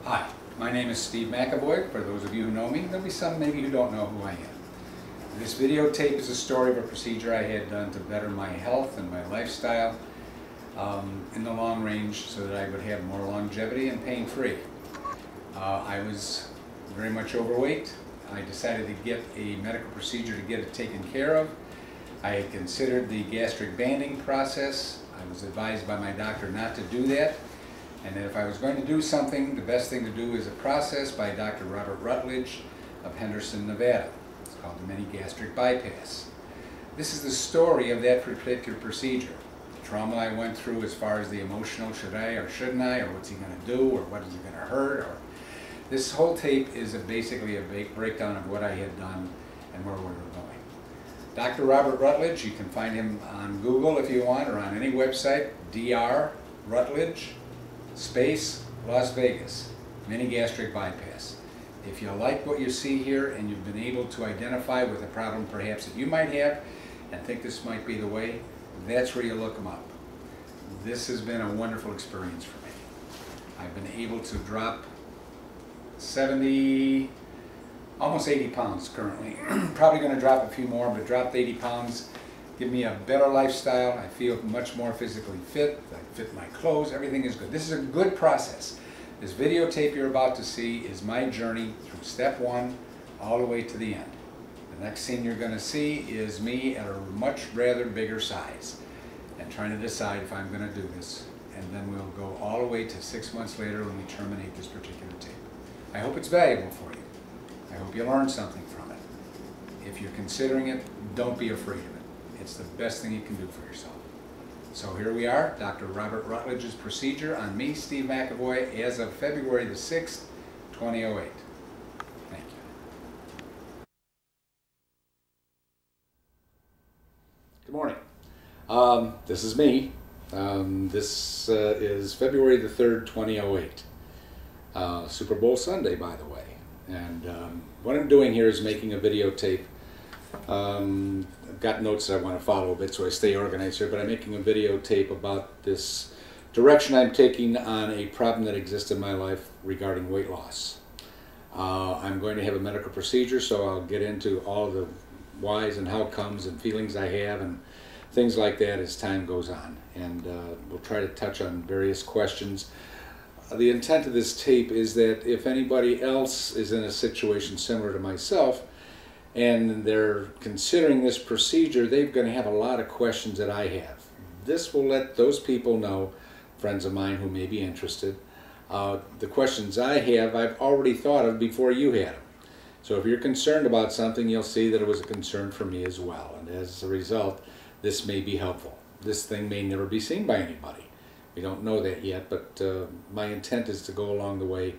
Hi, my name is Steve McAvoy. For those of you who know me, there'll be some maybe who don't know who I am. This videotape is a story of a procedure I had done to better my health and my lifestyle in the long range so that I would have more longevity and pain-free. I was very much overweight. I decided to get a medical procedure to get it taken care of. I had considered the gastric banding process. I was advised by my doctor not to do that, and that if I was going to do something, the best thing to do is a process by Dr. Rutledge of Henderson, Nevada. It's called the Mini-Gastric bypass. This is the story of that particular procedure. The trauma I went through as far as the emotional, should I or shouldn't I, or what's he going to do, or what is he going to hurt, or this whole tape is basically a breakdown of what I had done and where we were going. Dr. Robert Rutledge, you can find him on Google if you want, or on any website, Dr. Rutledge, space, Las Vegas, Mini-Gastric bypass. If you like what you see here and you've been able to identify with a problem perhaps that you might have and think this might be the way, that's where you look them up. This has been a wonderful experience for me. I've been able to drop 70, almost 80 pounds currently. Probably going to drop a few more, but dropped 80 pounds. Give me a better lifestyle. I feel much more physically fit. I fit my clothes. Everything is good. This is a good process. This videotape you're about to see is my journey from step one all the way to the end. The next scene you're going to see is me at a much rather bigger size and trying to decide if I'm going to do this. And then we'll go all the way to 6 months later when we terminate this particular tape. I hope it's valuable for you. I hope you learned something from it. If you're considering it, don't be afraid of it. It's the best thing you can do for yourself. So here we are, Dr. Robert Rutledge's procedure on me, Steve McAvoy, as of February the 6th, 2008. Thank you. Good morning. This is me. This is February the 3rd, 2008. Super Bowl Sunday, by the way. And what I'm doing here is making a videotape. I've got notes that I want to follow a bit so I stay organized here, but I'm making a videotape about this direction I'm taking on a problem that exists in my life regarding weight loss. I'm going to have a medical procedure, so I'll get into all the whys and how comes and feelings I have and things like that as time goes on. And we'll try to touch on various questions. The intent of this tape is that if anybody else is in a situation similar to myself and they're considering this procedure, they're going to have a lot of questions that I have. This will let those people know, friends of mine who may be interested, the questions I have I've already thought of before you had them. So if you're concerned about something, you'll see that it was a concern for me as well. And as a result, this may be helpful. This thing may never be seen by anybody. We don't know that yet, but my intent is to go along the way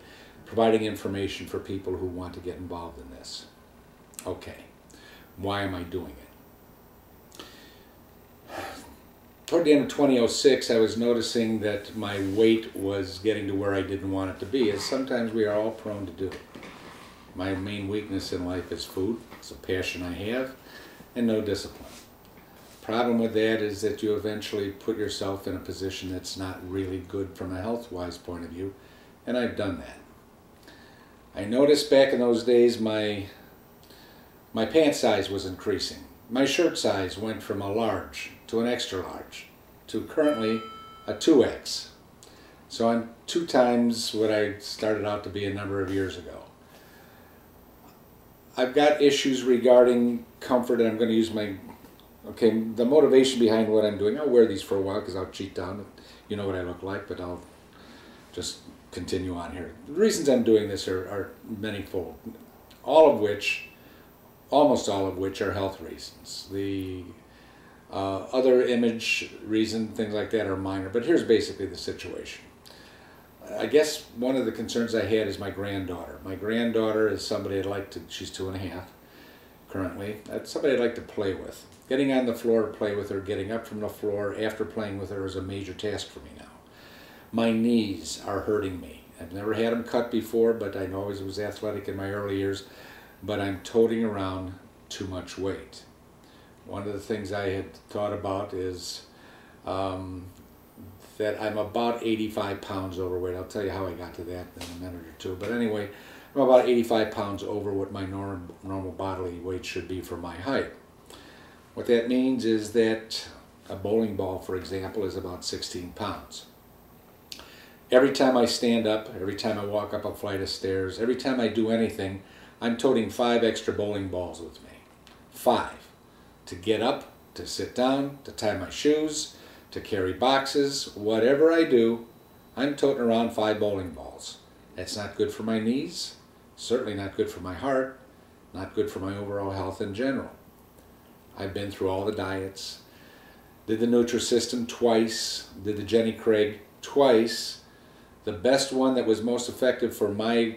providing information for people who want to get involved in this. Okay, why am I doing it? Toward the end of 2006, I was noticing that my weight was getting to where I didn't want it to be, as sometimes we are all prone to do. My main weakness in life is food. It's a passion I have, and no discipline. Problem with that is that you eventually put yourself in a position that's not really good from a health-wise point of view, and I've done that. I noticed back in those days my pant size was increasing. My shirt size went from a large to an extra large to currently a 2X. So I'm 2 times what I started out to be a number of years ago. I've got issues regarding comfort, and I'm going to use the motivation behind what I'm doing. I'll wear these for a while because I'll cheat down. You know what I look like, but I'll just continue on here. The reasons I'm doing this are manyfold, almost all of which are health reasons. The other image reason, things like that, are minor, but here's basically the situation. I guess one of the concerns I had is my granddaughter. My granddaughter is somebody I'd like to, she's 2.5 currently. That's somebody I'd like to play with. Getting on the floor to play with her, getting up from the floor after playing with her is a major task for me now. My knees are hurting me. I've never had them cut before, but I always was athletic in my early years, but I'm toting around too much weight. One of the things I had thought about is that I'm about 85 pounds overweight. I'll tell you how I got to that in a minute or two. But anyway, I'm about 85 pounds over what my normal bodily weight should be for my height. What that means is that a bowling ball, for example, is about 16 pounds. Every time I stand up, every time I walk up a flight of stairs, every time I do anything, I'm toting 5 extra bowling balls with me. 5. To get up, to sit down, to tie my shoes, to carry boxes, whatever I do, I'm toting around 5 bowling balls. That's not good for my knees, certainly not good for my heart, not good for my overall health in general. I've been through all the diets, did the Nutrisystem twice, did the Jenny Craig twice. The best one that was most effective for my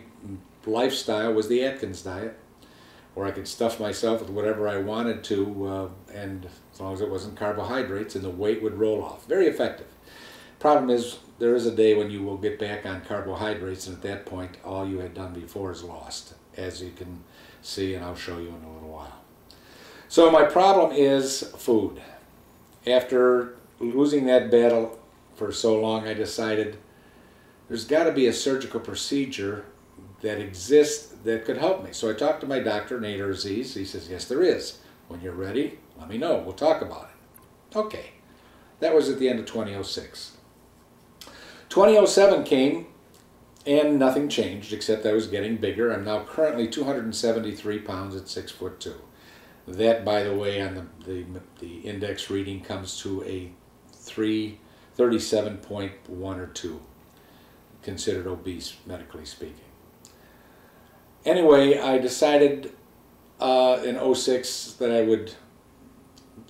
lifestyle was the Atkins diet, where I could stuff myself with whatever I wanted to, and as long as it wasn't carbohydrates, and the weight would roll off. Very effective. Problem is, there is a day when you will get back on carbohydrates, and at that point, all you had done before is lost, as you can see, and I'll show you in a little while. So my problem is food. After losing that battle for so long, I decided there's got to be a surgical procedure that exists that could help me. So I talked to my doctor, Nader Aziz. He says, yes, there is. When you're ready, let me know. We'll talk about it. Okay. That was at the end of 2006. 2007 came, and nothing changed, except I was getting bigger. I'm now currently 273 pounds at 6'2". That, by the way, on the index reading comes to a 37.1 or 2, considered obese, medically speaking. Anyway, I decided in 2006 that I would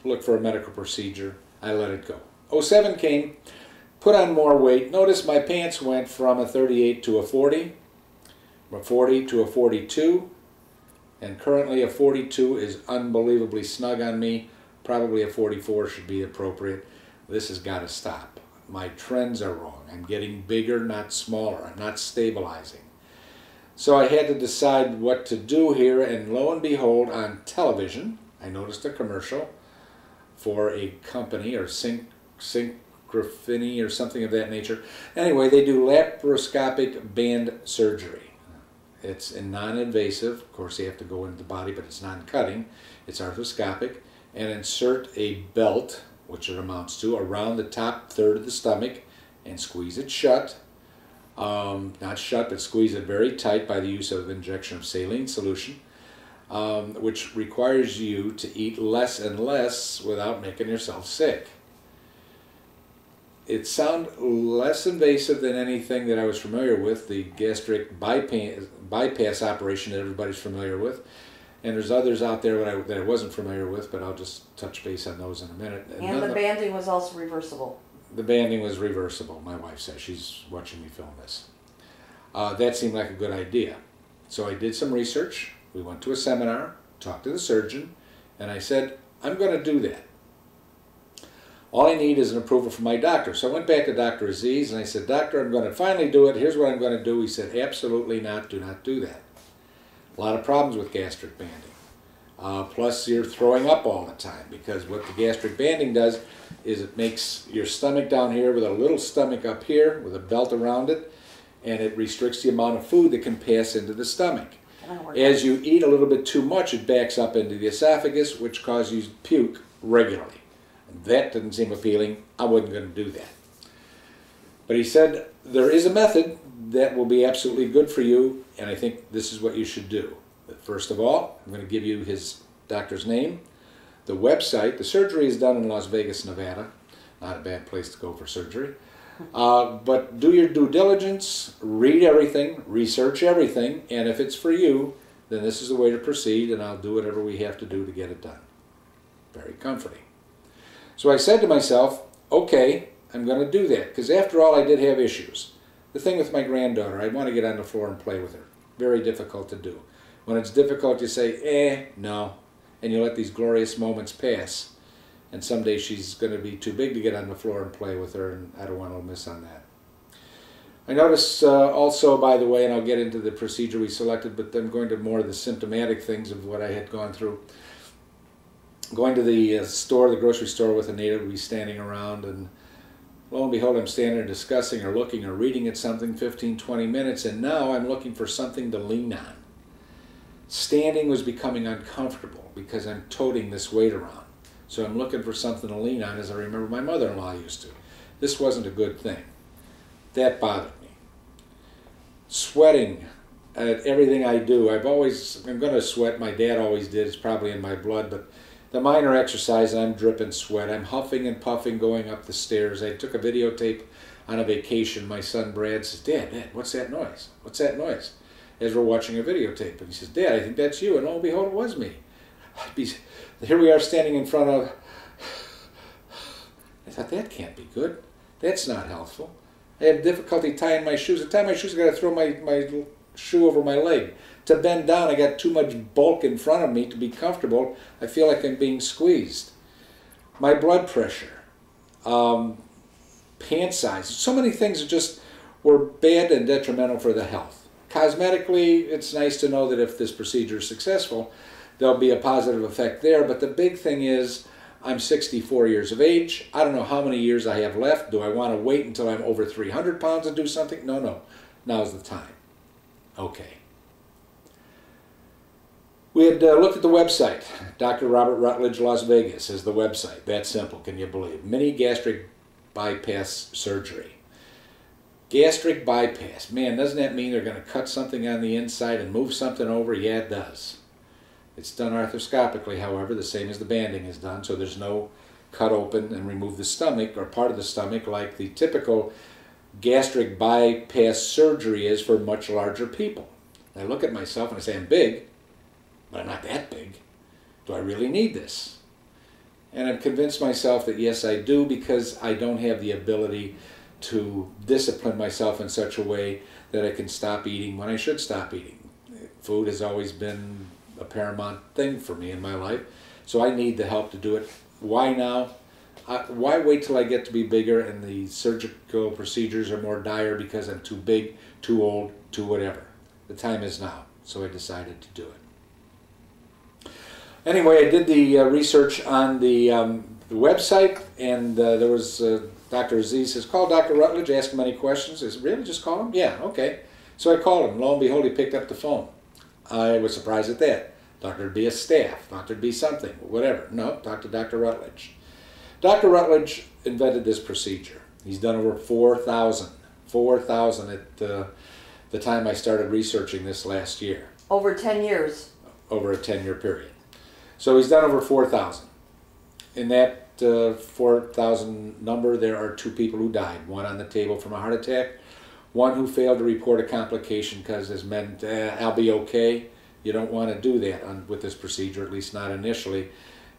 look for a medical procedure. I let it go. 2007 came, put on more weight. Notice my pants went from a 38 to a 40, from a 40 to a 42, and currently a 42 is unbelievably snug on me. Probably a 44 should be appropriate. This has got to stop. My trends are wrong. I'm getting bigger, not smaller. I'm not stabilizing. So I had to decide what to do here, and lo and behold, on television, I noticed a commercial for a company, or Synchrofini or something of that nature. Anyway, they do laparoscopic band surgery. It's non-invasive. Of course, you have to go into the body, but it's non-cutting. It's arthroscopic, and insert a belt, which it amounts to, around the top third of the stomach, and squeeze it shut. Not shut, but squeeze it very tight by the use of injection of saline solution, which requires you to eat less and less without making yourself sick. It sounded less invasive than anything that I was familiar with, the gastric bypass operation that everybody's familiar with. And there's others out there that I wasn't familiar with, but I'll just touch base on those in a minute. And the banding was also reversible. The banding was reversible, my wife says. She's watching me film this. That seemed like a good idea. So I did some research. We went to a seminar, talked to the surgeon, and I said, I'm going to do that. All I need is an approval from my doctor. So I went back to Dr. Aziz and I said, Doctor, I'm going to finally do it. Here's what I'm going to do. He said, absolutely not. Do not do that. A lot of problems with gastric banding. Plus, you're throwing up all the time, because what the gastric banding does is it makes your stomach down here with a little stomach up here with a belt around it, and it restricts the amount of food that can pass into the stomach. As you eat a little bit too much, it backs up into the esophagus, which causes you to puke regularly. That didn't seem appealing. I wasn't going to do that. But he said, there is a method that will be absolutely good for you, and I think this is what you should do. But first of all, I'm going to give you his doctor's name, the website. The surgery is done in Las Vegas, Nevada. Not a bad place to go for surgery. But do your due diligence, read everything, research everything, and if it's for you, then this is the way to proceed, and I'll do whatever we have to do to get it done. Very comforting. So I said to myself, okay, I'm going to do that, because after all, I did have issues. The thing with my granddaughter, I want to get on the floor and play with her. Very difficult to do. When it's difficult, you say, no, and you let these glorious moments pass. And someday she's going to be too big to get on the floor and play with her, and I don't want to miss on that. I notice also, by the way, and I'll get into the procedure we selected, but then going to more of the symptomatic things of what I had gone through. Going to the store, the grocery store with a native, would be standing around, and Lo and behold, I'm standing there discussing or looking or reading at something 15, 20 minutes, and now I'm looking for something to lean on. Standing was becoming uncomfortable because I'm toting this weight around. So I'm looking for something to lean on, as I remember my mother-in-law used to. This wasn't a good thing. That bothered me. Sweating at everything I do. I'm going to sweat. My dad always did. It's probably in my blood, but the minor exercise, I'm dripping sweat. I'm huffing and puffing going up the stairs. I took a videotape on a vacation. My son Brad says, Dad, what's that noise? What's that noise? As we're watching a videotape. And he says, Dad, I think that's you. And lo and behold, it was me. Here we are standing in front of... I thought, that can't be good. That's not healthful. I have difficulty tying my shoes. To tie my shoes, I got to throw my shoe over my leg. To bend down, I got too much bulk in front of me to be comfortable. I feel like I'm being squeezed. My blood pressure, pant size, so many things that just were bad and detrimental for the health. Cosmetically, it's nice to know that if this procedure is successful, there'll be a positive effect there. But the big thing is, I'm 64 years of age. I don't know how many years I have left. Do I want to wait until I'm over 300 pounds and do something? No. Now's the time. Okay. We had looked at the website. Dr. Robert Rutledge, Las Vegas is the website. That simple, can you believe? Mini-Gastric bypass surgery. Gastric bypass. Man, doesn't that mean they're going to cut something on the inside and move something over? Yeah, it does. It's done arthroscopically, however, the same as the banding is done, so there's no cut open and remove the stomach or part of the stomach like the typical gastric bypass surgery is for much larger people. I look at myself and I say, I'm big, but I'm not that big. Do I really need this? And I've convinced myself that yes, I do, because I don't have the ability to discipline myself in such a way that I can stop eating when I should stop eating. Food has always been a paramount thing for me in my life, so I need the help to do it. Why now? Why wait till I get to be bigger and the surgical procedures are more dire because I'm too big, too old, too whatever? The time is now, so I decided to do it. Anyway, I did the research on the website, and there was Dr. Aziz says, call Dr. Rutledge, ask him any questions. I said, really, just call him? Yeah, okay. So I called him. Lo and behold, he picked up the phone. I was surprised at that. Thought there'd be a staff, thought there'd be something, whatever. No, talked to Dr. Rutledge. Dr. Rutledge invented this procedure. He's done over 4,000 at the time I started researching this last year. Over 10 years. Over a 10-year period. So he's done over 4,000. In that 4,000 number, there are 2 people who died. One on the table from a heart attack, one who failed to report a complication because his men, I'll be okay. You don't want to do that with this procedure, at least not initially.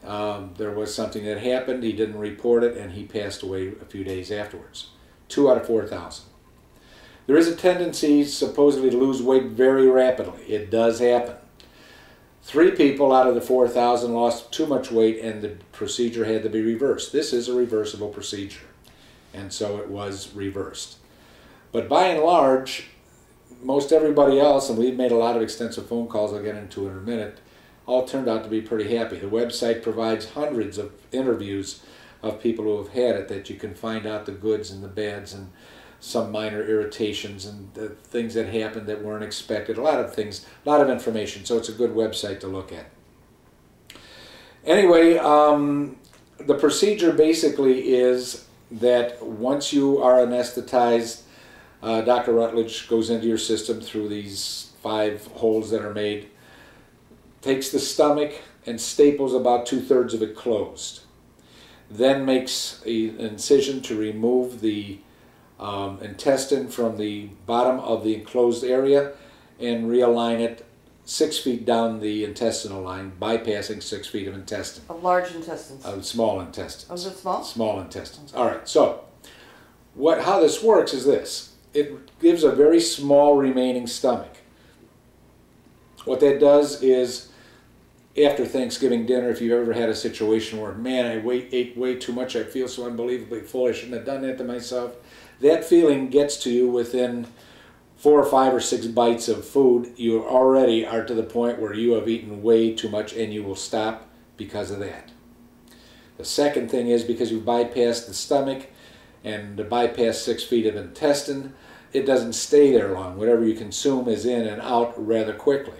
There was something that happened, he didn't report it, and he passed away a few days afterwards. 2 out of 4,000. There is a tendency, supposedly, to lose weight very rapidly. It does happen. 3 people out of the 4,000 lost too much weight, and the procedure had to be reversed. This is a reversible procedure, and so it was reversed. But by and large, most everybody else, and we've made a lot of extensive phone calls I'll get into in a minute, all turned out to be pretty happy. The website provides hundreds of interviews of people who have had it that you can find out the goods and the bads and some minor irritations and the things that happened that weren't expected. A lot of things, a lot of information, so it's a good website to look at. Anyway, the procedure basically is that once you are anesthetized, Dr. Rutledge goes into your system through these 5 holes that are made, takes the stomach and staples about 2/3 of it closed. Then makes an incision to remove the intestine from the bottom of the enclosed area and realign it 6 feet down the intestinal line, bypassing 6 feet of intestine. Of large intestines. Of small intestines. Oh, is it small? Small intestines. All right, so how this works is this. It gives a very small remaining stomach. What that does is, after Thanksgiving dinner, if you've ever had a situation where, man, I ate way too much, I feel so unbelievably full, I shouldn't have done that to myself, that feeling gets to you within 4 or 5 or 6 bites of food. You already are to the point where you have eaten way too much, and you will stop because of that. The second thing is, because you've bypassed the stomach, and to bypass 6 feet of intestine, it doesn't stay there long. Whatever you consume is in and out rather quickly.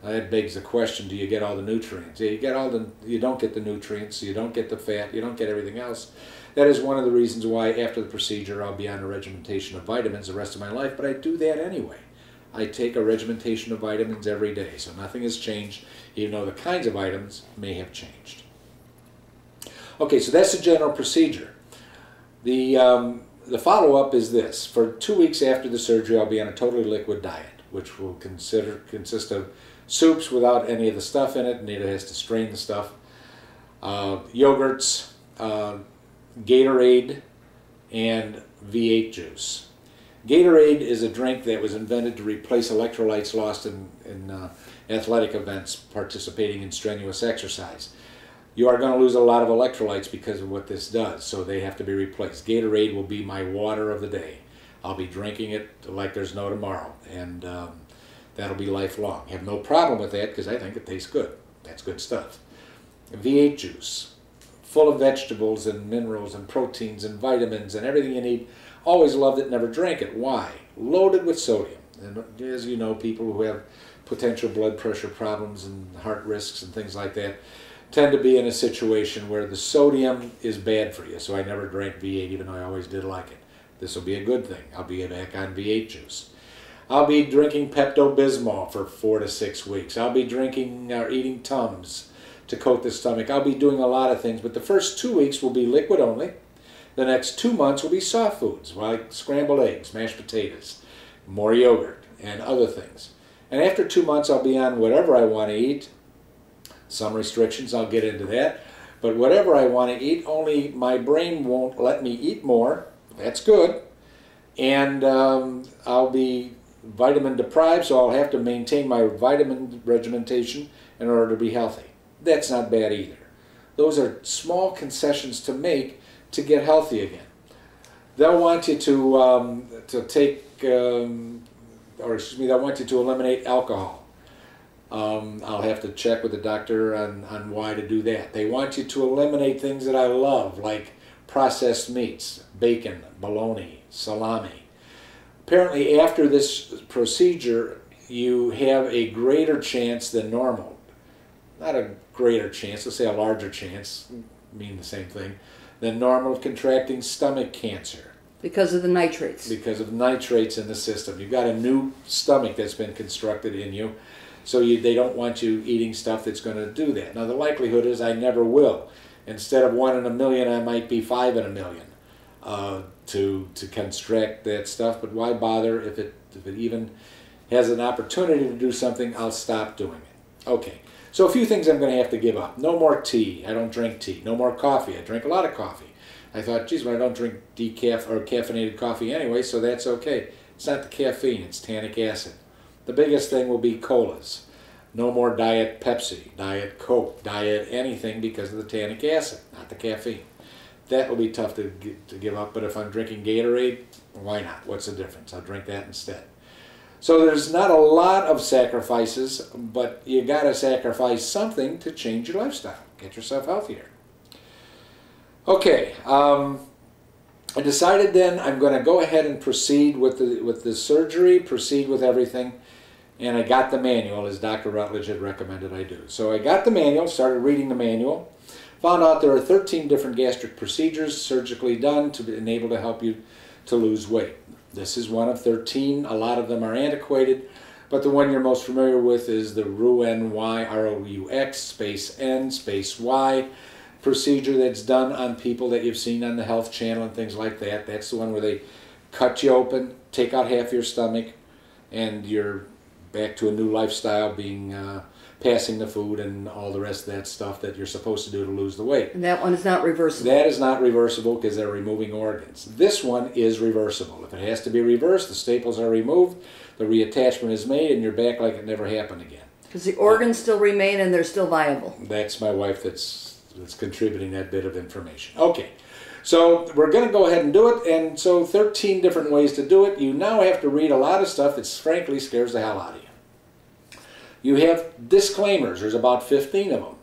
That begs the question, do you get all the nutrients? You don't get the nutrients, you don't get the fat, you don't get everything else. That is one of the reasons why after the procedure I'll be on a regimentation of vitamins the rest of my life, but I do that anyway. I take a regimentation of vitamins every day, so nothing has changed, even though the kinds of items may have changed. Okay, so that's the general procedure. The follow-up is this. For 2 weeks after the surgery, I'll be on a totally liquid diet, which will consist of soups without any of the stuff in it. Neither has to strain the stuff. Yogurts, Gatorade, and V8 juice. Gatorade is a drink that was invented to replace electrolytes lost in athletic events participating in strenuous exercise. You are going to lose a lot of electrolytes because of what this does, so they have to be replaced. Gatorade will be my water of the day. I'll be drinking it like there's no tomorrow, and that'll be lifelong. I have no problem with that because I think it tastes good. That's good stuff. V8 juice, full of vegetables and minerals and proteins and vitamins and everything you need. Always loved it, never drank it. Why? Loaded with sodium. And as you know, people who have potential blood pressure problems and heart risks and things like that tend to be in a situation where the sodium is bad for you. So I never drank V8, even though I always did like it. This will be a good thing. I'll be back on V8 juice. I'll be drinking Pepto-Bismol for 4 to 6 weeks. I'll be drinking or eating Tums to coat the stomach. I'll be doing a lot of things, but the first 2 weeks will be liquid only. The next 2 months will be soft foods, like scrambled eggs, mashed potatoes, more yogurt, and other things. And after 2 months, I'll be on whatever I want to eat. Some restrictions, I'll get into that. But whatever I want to eat, only my brain won't let me eat more. That's good. And I'll be vitamin deprived, so I'll have to maintain my vitamin regimentation in order to be healthy. That's not bad either. Those are small concessions to make to get healthy again. They'll want you to they'll want you to eliminate alcohol. I'll have to check with the doctor on why to do that. They want you to eliminate things that I love, like processed meats, bacon, bologna, salami. Apparently, after this procedure, you have a greater chance than normal. Not a greater chance, let's say a larger chance, mean the same thing, than normal of contracting stomach cancer. Because of the nitrates. Because of nitrates in the system. You've got a new stomach that's been constructed in you, so they don't want you eating stuff that's going to do that. Now the likelihood is I never will. Instead of 1 in a million, I might be 5 in a million to construct that stuff, but why bother if it even has an opportunity to do something, I'll stop doing it. Okay. So a few things I'm going to have to give up. No more tea. I don't drink tea. No more coffee. I drink a lot of coffee. I thought, geez, well, I don't drink decaf or caffeinated coffee anyway, so that's okay. It's not the caffeine. It's tannic acid. The biggest thing will be colas. No more Diet Pepsi, Diet Coke, Diet anything because of the tannic acid, not the caffeine. That will be tough to give up, but if I'm drinking Gatorade, why not? What's the difference? I'll drink that instead. So there's not a lot of sacrifices, but you got to sacrifice something to change your lifestyle. Get yourself healthier. Okay, I decided then I'm going to go ahead and proceed with the surgery, proceed with everything, and I got the manual as Dr. Rutledge had recommended I do. So I got the manual, started reading the manual, found out there are 13 different gastric procedures surgically done to enable to help you to lose weight. This is one of 13. A lot of them are antiquated, but the one you're most familiar with is the ROUX, R-O-U-X, space N, space Y procedure that's done on people that you've seen on the Health Channel and things like that. That's the one where they cut you open, take out half your stomach, and you're back to a new lifestyle, being passing the food and all the rest of that stuff that you're supposed to do to lose the weight. And that one is not reversible. That is not reversible because they're removing organs. This one is reversible. If it has to be reversed, the staples are removed, the reattachment is made, and you're back like it never happened again. Because the organs still remain and they're still viable. That's my wife that's contributing that bit of information. Okay, so we're going to go ahead and do it, and so 13 different ways to do it. You now have to read a lot of stuff that frankly scares the hell out of you. You have disclaimers. There's about 15 of them.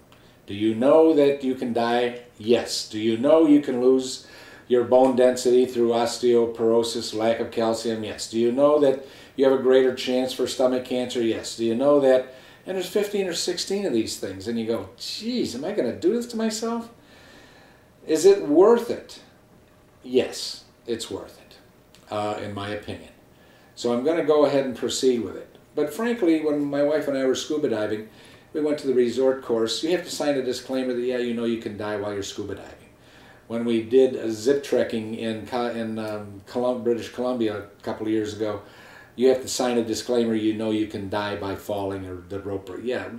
Do you know that you can die? Yes. Do you know you can lose your bone density through osteoporosis, lack of calcium? Yes. Do you know that you have a greater chance for stomach cancer? Yes. Do you know that? And there's 15 or 16 of these things, and you go, geez, am I going to do this to myself? Is it worth it? Yes, it's worth it, in my opinion. So I'm going to go ahead and proceed with it. But frankly, when my wife and I were scuba diving, we went to the resort course. You have to sign a disclaimer that, yeah, you know you can die while you're scuba diving. When we did a zip trekking in British Columbia a couple of years ago, you have to sign a disclaimer, you know you can die by falling or the rope. Yeah,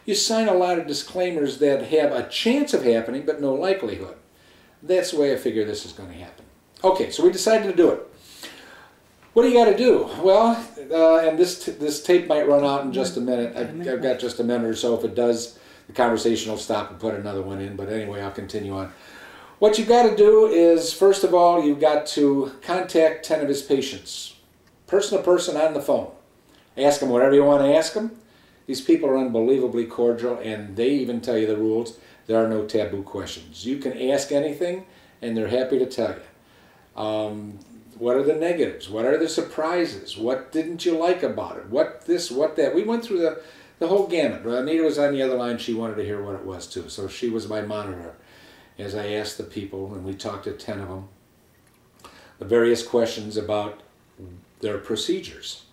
you sign a lot of disclaimers that have a chance of happening but no likelihood. That's the way I figure this is going to happen. Okay, so we decided to do it. What do you got to do? Well, and this tape might run out in just a minute. I've got just a minute or so. If it does, the conversation will stop and put another one in. But anyway, I'll continue on. What you've got to do is, first of all, you've got to contact 10 of his patients, person to person on the phone. Ask them whatever you want to ask them. These people are unbelievably cordial, and they even tell you the rules. There are no taboo questions. You can ask anything, and they're happy to tell you. What are the negatives? What are the surprises? What didn't you like about it? What this, what that? We went through the whole gamut. Anita was on the other line. She wanted to hear what it was, too. So she was my monitor as I asked the people, and we talked to 10 of them, the various questions about their procedures.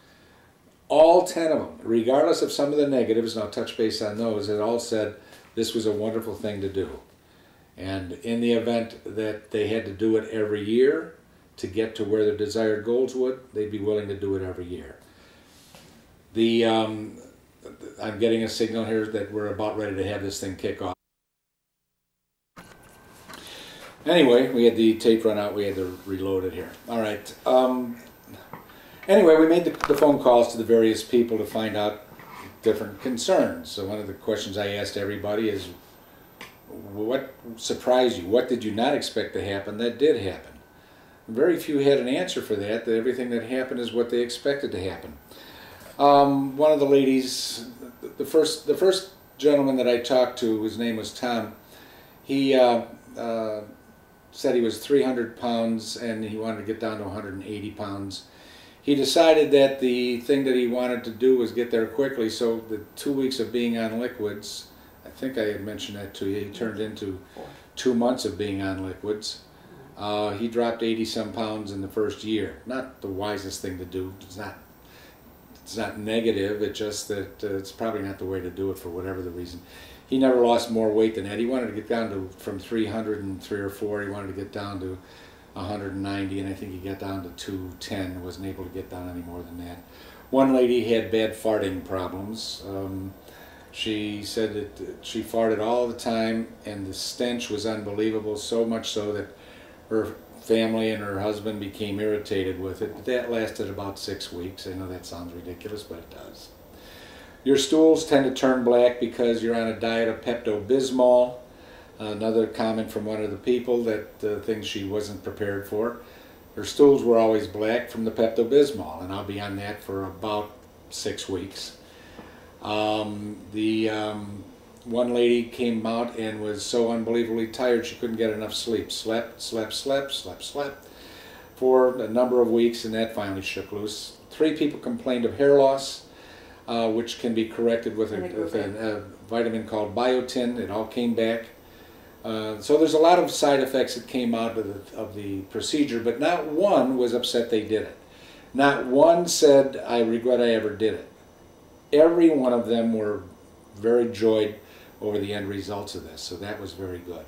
All 10 of them, regardless of some of the negatives, and I'll touch base on those, it all said this was a wonderful thing to do. And in the event that they had to do it every year to get to where their desired goals would, they'd be willing to do it every year. I'm getting a signal here that we're about ready to have this thing kick off. Anyway, we had the tape run out. We had to reload it here. All right. Anyway, we made the phone calls to the various people to find out different concerns. So one of the questions I asked everybody is, what surprised you? What did you not expect to happen that did happen? Very few had an answer for that. That everything that happened is what they expected to happen. One of the ladies, the first gentleman that I talked to, his name was Tom, he said he was 300 pounds and he wanted to get down to 180 pounds. He decided that the thing that he wanted to do was get there quickly, so the 2 weeks of being on liquids, I think I had mentioned that to you, he turned into 2 months of being on liquids. He dropped 80-some pounds in the first year. Not the wisest thing to do. It's not negative, it's just that it's probably not the way to do it for whatever the reason. He never lost more weight than that. He wanted to get down to, from 303 or 4, he wanted to get down to 190, and I think he got down to 210, wasn't able to get down any more than that. One lady had bad farting problems. She said that she farted all the time, and the stench was unbelievable, so much so that her family and her husband became irritated with it. That lasted about 6 weeks. I know that sounds ridiculous, but it does. Your stools tend to turn black because you're on a diet of Pepto-Bismol. Another comment from one of the people, that things she wasn't prepared for. Her stools were always black from the Pepto-Bismol, and I'll be on that for about 6 weeks. One lady came out and was so unbelievably tired she couldn't get enough sleep. Slept for a number of weeks, and that finally shook loose. 3 people complained of hair loss, which can be corrected with a vitamin called biotin. It all came back. So there's a lot of side effects that came out of the procedure, but not one was upset they did it. Not one said, I regret I ever did it. Every one of them were very joyed over the end results of this, so that was very good.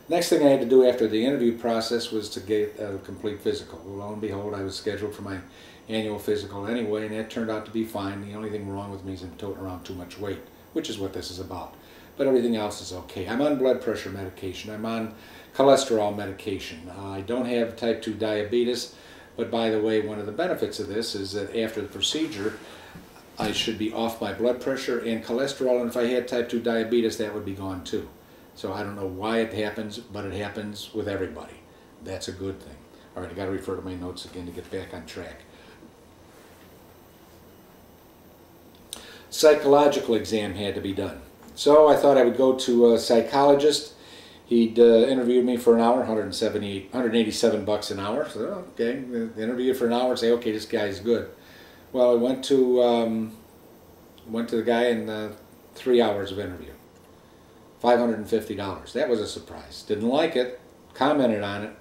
Next thing I had to do after the interview process was to get a complete physical. Well, lo and behold, I was scheduled for my annual physical anyway, and that turned out to be fine. The only thing wrong with me is I'm toting around too much weight, which is what this is about. But everything else is okay. I'm on blood pressure medication. I'm on cholesterol medication. I don't have type 2 diabetes, but by the way, one of the benefits of this is that after the procedure, I should be off my blood pressure and cholesterol, and if I had type 2 diabetes, that would be gone too. So I don't know why it happens, but it happens with everybody. That's a good thing. All right, I got to refer to my notes again to get back on track. Psychological exam had to be done. So I thought I would go to a psychologist He'd interviewed me for an hour, $187 an hour. So, okay, interview for an hour and say, okay, this guy's good. Well, I went to the guy in 3 hours of interview. $550. That was a surprise. Didn't like it, commented on it,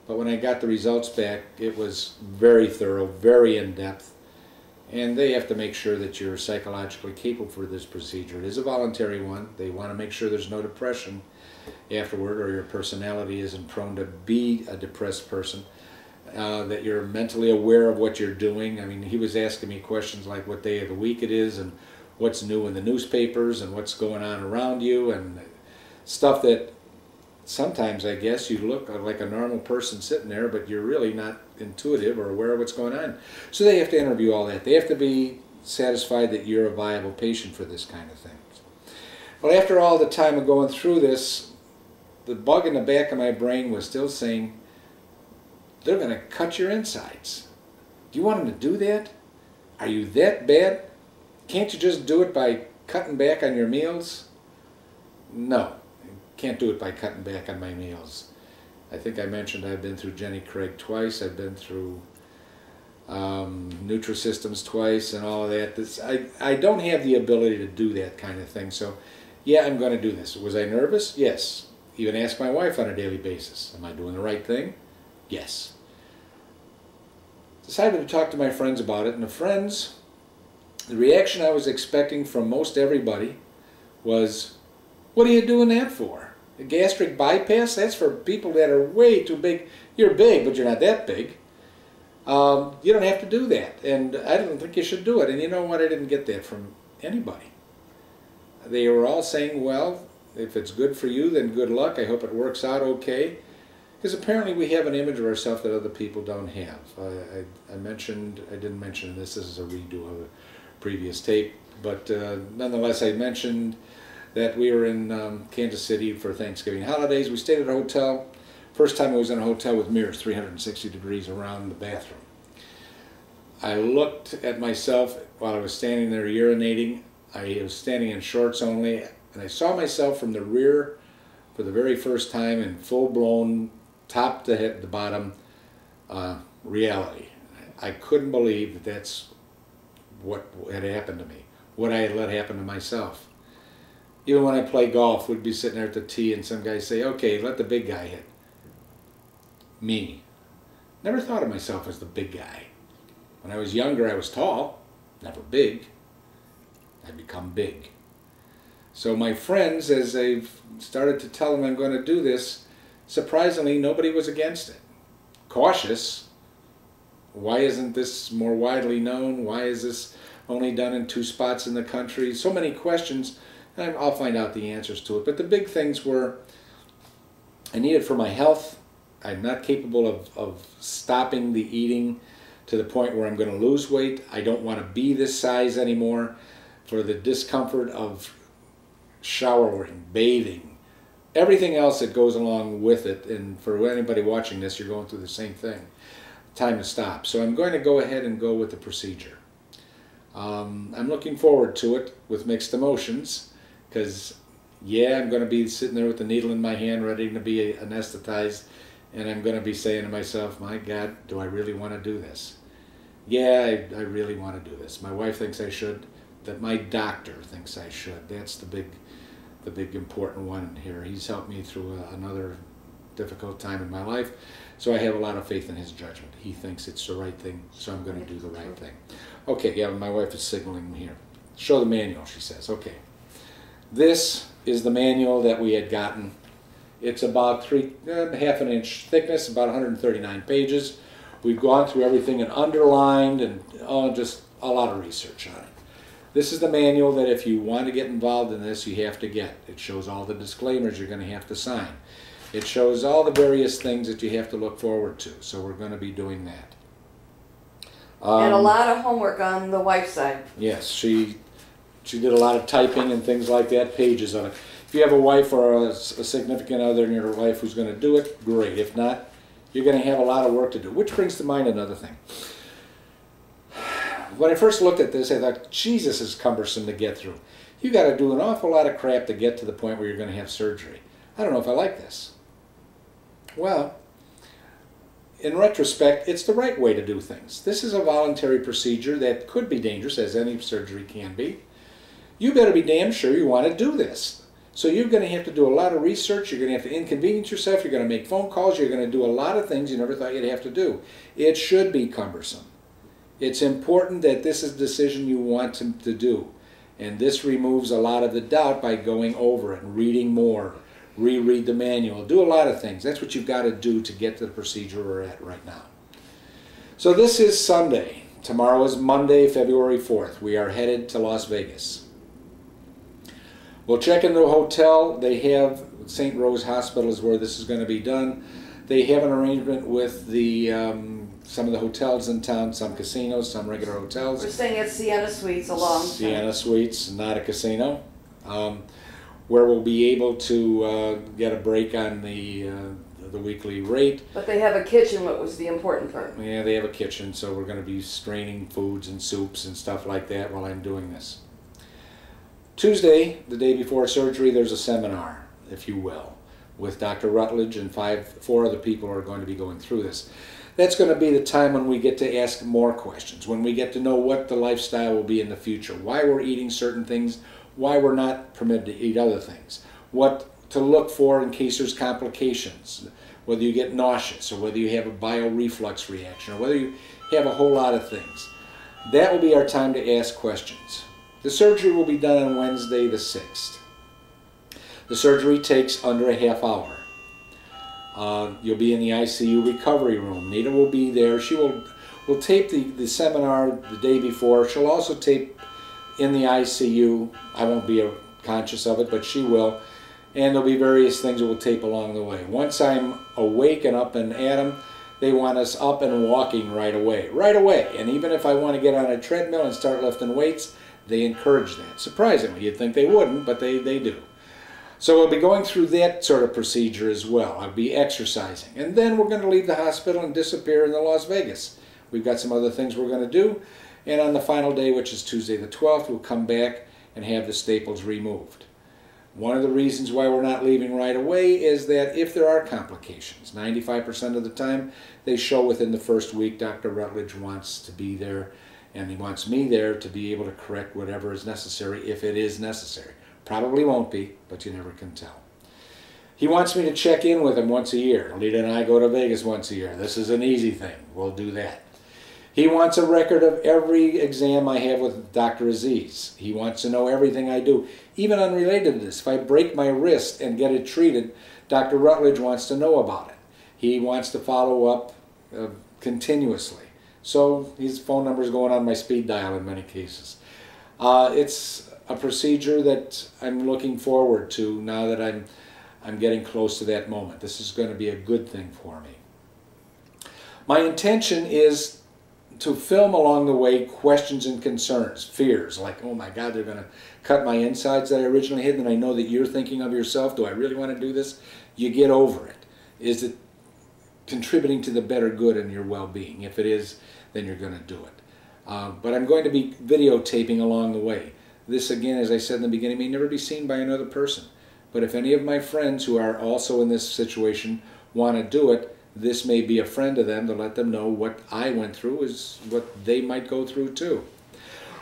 but when I got the results back, it was very thorough, very in-depth, and they have to make sure that you're psychologically capable for this procedure. It is a voluntary one. They want to make sure there's no depression afterward, or your personality isn't prone to be a depressed person, that you're mentally aware of what you're doing. I mean, he was asking me questions like what day of the week it is, and what's new in the newspapers, and what's going on around you, and stuff that sometimes, I guess, you look like a normal person sitting there, but you're really not intuitive or aware of what's going on. So they have to interview all that. They have to be satisfied that you're a viable patient for this kind of thing. Well, after all the time of going through this, the bug in the back of my brain was still saying, they're going to cut your insides. Do you want them to do that? Are you that bad? Can't you just do it by cutting back on your meals? No, can't do it by cutting back on my meals. I think I mentioned I've been through Jenny Craig twice. I've been through Nutrisystems twice and all of that. I don't have the ability to do that kind of thing. So, yeah, I'm going to do this. Was I nervous? Yes. Even ask my wife on a daily basis. Am I doing the right thing? Yes. Decided to talk to my friends about it, and the reaction I was expecting from most everybody was, what are you doing that for? A gastric bypass? That's for people that are way too big. You're big, but you're not that big. You don't have to do that, and I don't think you should do it. And you know what? I didn't get that from anybody. They were all saying, well, if it's good for you, then good luck. I hope it works out okay. Because apparently we have an image of ourselves that other people don't have. I didn't mention this is a redo of a previous tape, but nonetheless I mentioned that we were in Kansas City for Thanksgiving holidays. We stayed at a hotel. First time I was in a hotel with mirrors, 360 degrees around the bathroom. I looked at myself while I was standing there urinating. I was standing in shorts only, and I saw myself from the rear for the very first time in full-blown, top to head to bottom reality. I couldn't believe that that's what had happened to me, what I had let happen to myself. Even when I play golf, we'd be sitting there at the tee and some guy say, okay, let the big guy hit. Me. Never thought of myself as the big guy. When I was younger, I was tall, never big. I become big. So my friends, as they've started to tell them I'm going to do this, surprisingly, nobody was against it. Cautious. Why isn't this more widely known? Why is this only done in 2 spots in the country? So many questions, and I'll find out the answers to it. But the big things were, I need it for my health. I'm not capable of stopping the eating to the point where I'm going to lose weight. I don't want to be this size anymore. For the discomfort of showering, bathing, everything else that goes along with it, and for anybody watching this, you're going through the same thing. Time to stop. So I'm going to go ahead and go with the procedure. I'm looking forward to it with mixed emotions, because yeah, I'm going to be sitting there with the needle in my hand ready to be anesthetized, and I'm going to be saying to myself, my God, do I really want to do this? Yeah, I really want to do this. My wife thinks I should. That my doctor thinks I should. That's the big important one here. He's helped me through another difficult time in my life, so I have a lot of faith in his judgment. He thinks it's the right thing, so I'm going to do the right thing. Okay, yeah, my wife is signaling here. Show the manual, she says. Okay, this is the manual that we had gotten. It's about half an inch thickness, about 139 pages. We've gone through everything and underlined, and just a lot of research on it. This is the manual that if you want to get involved in this, you have to get. It shows all the disclaimers you're going to have to sign. It shows all the various things that you have to look forward to. So we're going to be doing that. And a lot of homework on the wife's side. Yes, she did a lot of typing and things like that, pages on it. If you have a wife or a significant other in your life who's going to do it, great. If not, you're going to have a lot of work to do. Which brings to mind another thing. When I first looked at this, I thought, Jesus, this is cumbersome to get through. You got to do an awful lot of crap to get to the point where you're going to have surgery. I don't know if I like this. Well, in retrospect, it's the right way to do things. This is a voluntary procedure that could be dangerous, as any surgery can be. You better be damn sure you want to do this. So you're going to have to do a lot of research, you're going to have to inconvenience yourself, you're going to make phone calls, you're going to do a lot of things you never thought you'd have to do. It should be cumbersome. It's important that this is a decision you want to do. And this removes a lot of the doubt by going over it and reading more, reread the manual, do a lot of things. That's what you've got to do to get to the procedure we're at right now. So this is Sunday. Tomorrow is Monday, February 4th. We are headed to Las Vegas. We'll check into the hotel. They have, St. Rose Hospital is where this is going to be done. They have an arrangement with the some of the hotels in town, some casinos, some regular hotels. We're staying at Sienna Suites along. Sienna Suites, not a casino. Where we'll be able to get a break on the weekly rate. But they have a kitchen, what was the important part. Yeah, they have a kitchen, so we're going to be straining foods and soups and stuff like that while I'm doing this. Tuesday, the day before surgery, there's a seminar, if you will, with Dr. Rutledge and four other people are going to be going through this. That's going to be the time when we get to ask more questions, when we get to know what the lifestyle will be in the future, why we're eating certain things, why we're not permitted to eat other things, what to look for in case there's complications, whether you get nauseous or whether you have a bioreflux reaction or whether you have a whole lot of things. That will be our time to ask questions. The surgery will be done on Wednesday the 6th. The surgery takes under a half hour. You'll be in the ICU recovery room. Nita will be there. She will tape the seminar the day before. She'll also tape in the ICU. I won't be conscious of it, but she will. And there'll be various things that we'll tape along the way. Once I'm awake and up and at 'em, they want us up and walking right away. Right away. And even if I want to get on a treadmill and start lifting weights, they encourage that. Surprisingly, you'd think they wouldn't, but they do. So we'll be going through that sort of procedure as well. I'll be exercising. And then we're going to leave the hospital and disappear into Las Vegas. We've got some other things we're going to do. And on the final day, which is Tuesday the 12th, we'll come back and have the staples removed. One of the reasons why we're not leaving right away is that if there are complications, 95% of the time, they show within the first week. Dr. Rutledge wants to be there, and he wants me there to be able to correct whatever is necessary, if it is necessary. Probably won't be, but you never can tell. He wants me to check in with him once a year. Lita and I go to Vegas once a year. This is an easy thing. We'll do that. He wants a record of every exam I have with Dr. Aziz. He wants to know everything I do, even unrelated to this. If I break my wrist and get it treated, Dr. Rutledge wants to know about it. He wants to follow up continuously. So his phone number is going on my speed dial in many cases. It's a procedure that I'm looking forward to now that I'm getting close to that moment. This is going to be a good thing for me. My intention is to film along the way questions and concerns, fears, like, oh my God, they're going to cut my insides that I originally had, and I know that you're thinking of yourself, do I really want to do this? You get over it. Is it contributing to the better good in your well-being? If it is, then you're going to do it. But I'm going to be videotaping along the way. This, again, as I said in the beginning, may never be seen by another person. But if any of my friends who are also in this situation want to do it, this may be a friend to them to let them know what I went through is what they might go through too.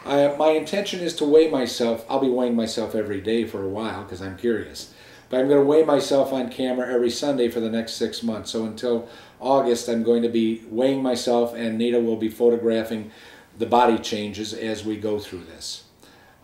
My intention is to weigh myself. I'll be weighing myself every day for a while because I'm curious. But I'm going to weigh myself on camera every Sunday for the next 6 months. So until August, I'm going to be weighing myself, and Nita will be photographing the body changes as we go through this.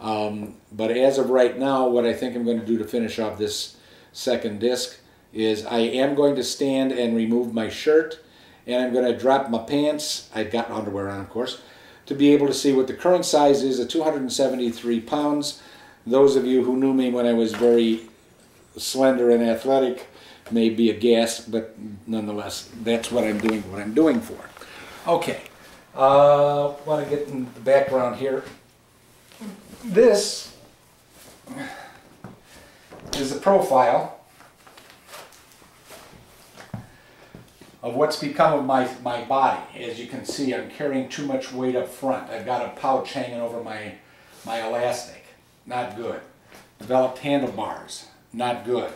But as of right now, what I think I'm going to do to finish off this second disc is I am going to stand and remove my shirt, and I'm going to drop my pants, I've got underwear on of course, to be able to see what the current size is at 273 pounds. Those of you who knew me when I was very slender and athletic may be aghast, but nonetheless, that's what I'm doing for. Okay, I want to get in the background here. This is a profile of what's become of my body. As you can see, I'm carrying too much weight up front. I've got a pouch hanging over my elastic. Not good. Developed handlebars. Not good.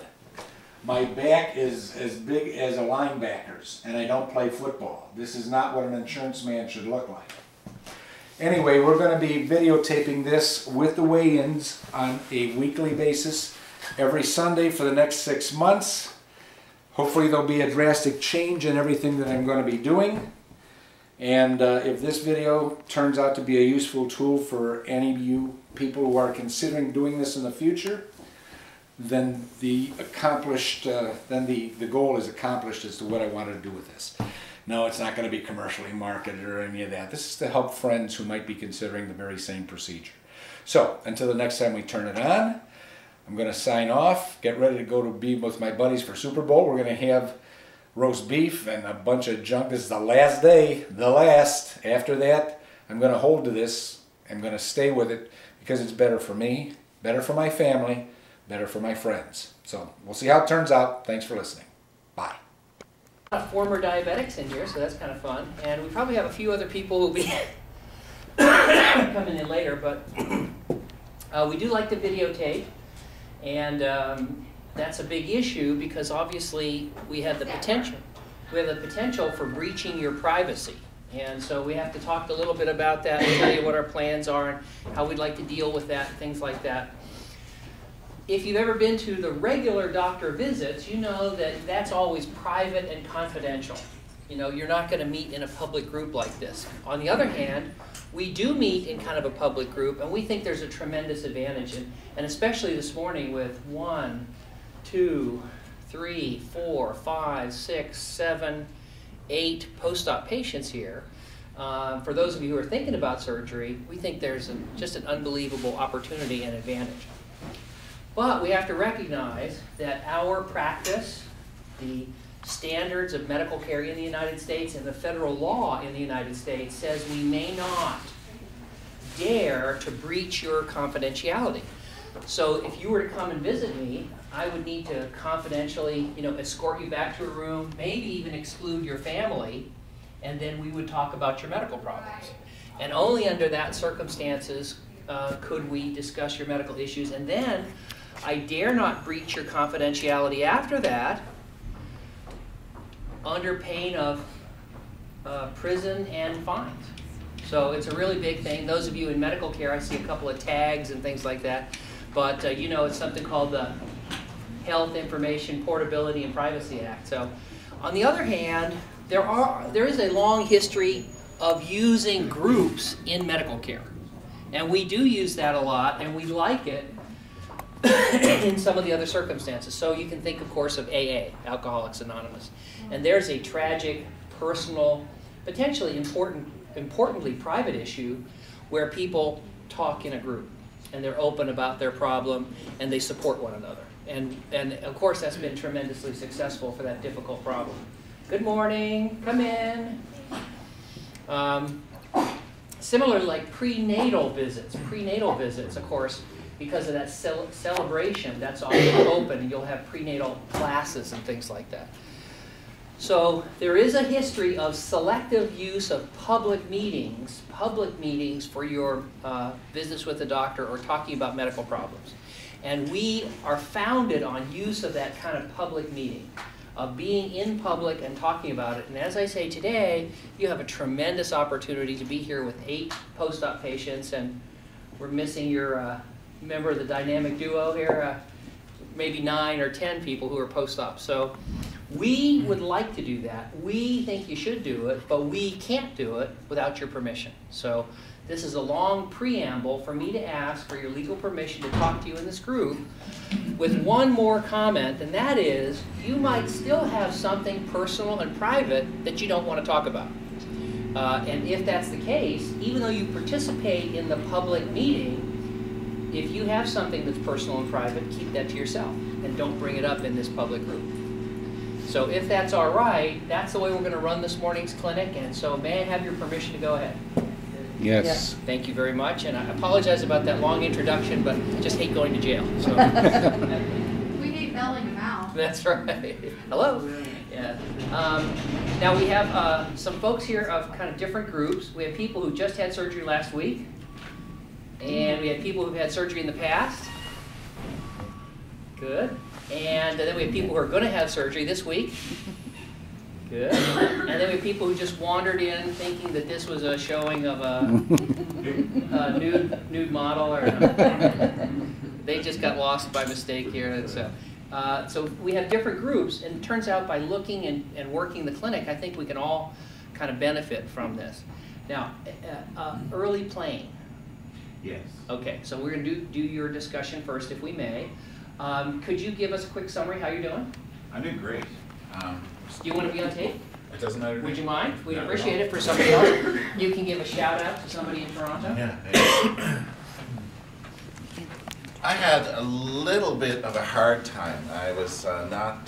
My back is as big as a linebacker's, and I don't play football. This is not what an insurance man should look like. Anyway, we're going to be videotaping this with the weigh-ins on a weekly basis every Sunday for the next 6 months. Hopefully there'll be a drastic change in everything that I'm going to be doing. And if this video turns out to be a useful tool for any of you people who are considering doing this in the future, then the goal is accomplished as to what I wanted to do with this. No, it's not going to be commercially marketed or any of that. This is to help friends who might be considering the very same procedure. So, until the next time we turn it on, I'm going to sign off, get ready to go to be with my buddies for Super Bowl. We're going to have roast beef and a bunch of junk. This is the last day, the last. After that, I'm going to hold to this. I'm going to stay with it because it's better for me, better for my family, better for my friends. So we'll see how it turns out. Thanks for listening. Bye. Former diabetics in here, so that's kind of fun. And we probably have a few other people who will be coming in later, but we do like to videotape. And that's a big issue because obviously we have the potential. We have the potential for breaching your privacy. And so we have to talk a little bit about that and tell you what our plans are and how we'd like to deal with that, things like that. If you've ever been to the regular doctor visits, you know that that's always private and confidential. You know, you're not going to meet in a public group like this. On the other hand, we do meet in kind of a public group, and we think there's a tremendous advantage. And especially this morning with 1, 2, 3, 4, 5, 6, 7, 8 post-op patients here. For those of you who are thinking about surgery, we think there's just an unbelievable opportunity and advantage. But we have to recognize that our practice, the standards of medical care in the United States and the federal law in the United States says we may not dare to breach your confidentiality. So if you were to come and visit me, I would need to confidentially, escort you back to a room, maybe even exclude your family, and then we would talk about your medical problems. And only under that circumstances could we discuss your medical issues. And then I dare not breach your confidentiality after that under pain of prison and fines. So it's a really big thing. Those of you in medical care, I see a couple of tags and things like that. But it's something called the Health Information Portability and Privacy Act. So on the other hand, there is a long history of using groups in medical care. And we do use that a lot, and we like it in some of the other circumstances. So you can think, of course, of AA, Alcoholics Anonymous. And there's a tragic, personal, potentially importantly private issue where people talk in a group and they're open about their problem and they support one another. And of course that's been tremendously successful for that difficult problem. Good morning, come in. Similarly, like prenatal visits, of course, because of that celebration, that's always open, and you'll have prenatal classes and things like that. So there is a history of selective use of public meetings for your visits with the doctor or talking about medical problems. And we are founded on use of that kind of public meeting, of being in public and talking about it. And as I say today, you have a tremendous opportunity to be here with 8 post-op patients, and we're missing your member of the dynamic duo here, maybe 9 or 10 people who are post-op. So we would like to do that. We think you should do it, but we can't do it without your permission. So this is a long preamble for me to ask for your legal permission to talk to you in this group with one more comment, and that is you might still have something personal and private that you don't want to talk about. And if that's the case, even though you participate in the public meeting, if you have something that's personal and private, keep that to yourself and don't bring it up in this public group. So if that's all right, that's the way we're going to run this morning's clinic, and so may I have your permission to go ahead? Yes. Yeah. Thank you very much, and I apologize about that long introduction, but I just hate going to jail. So. We hate belling them out. That's right. Hello. Yeah. Now we have some folks here of kind of different groups. We have people who just had surgery last week, and we have people who've had surgery in the past. Good. And then we have people who are going to have surgery this week. Good. And then we have people who just wandered in thinking that this was a showing of a nude model, or they just got lost by mistake here. And so we have different groups, and it turns out by looking and working the clinic, I think we can all kind of benefit from this. Now, early playing. Yes. Okay, so we're going to do your discussion first, if we may. Could you give us a quick summary how you're doing? I'm doing great. Do you want to be on tape? It doesn't matter. Would you mind? We'd appreciate it for somebody else. You can give a shout out to somebody in Toronto. Yeah. I had a little bit of a hard time. I was not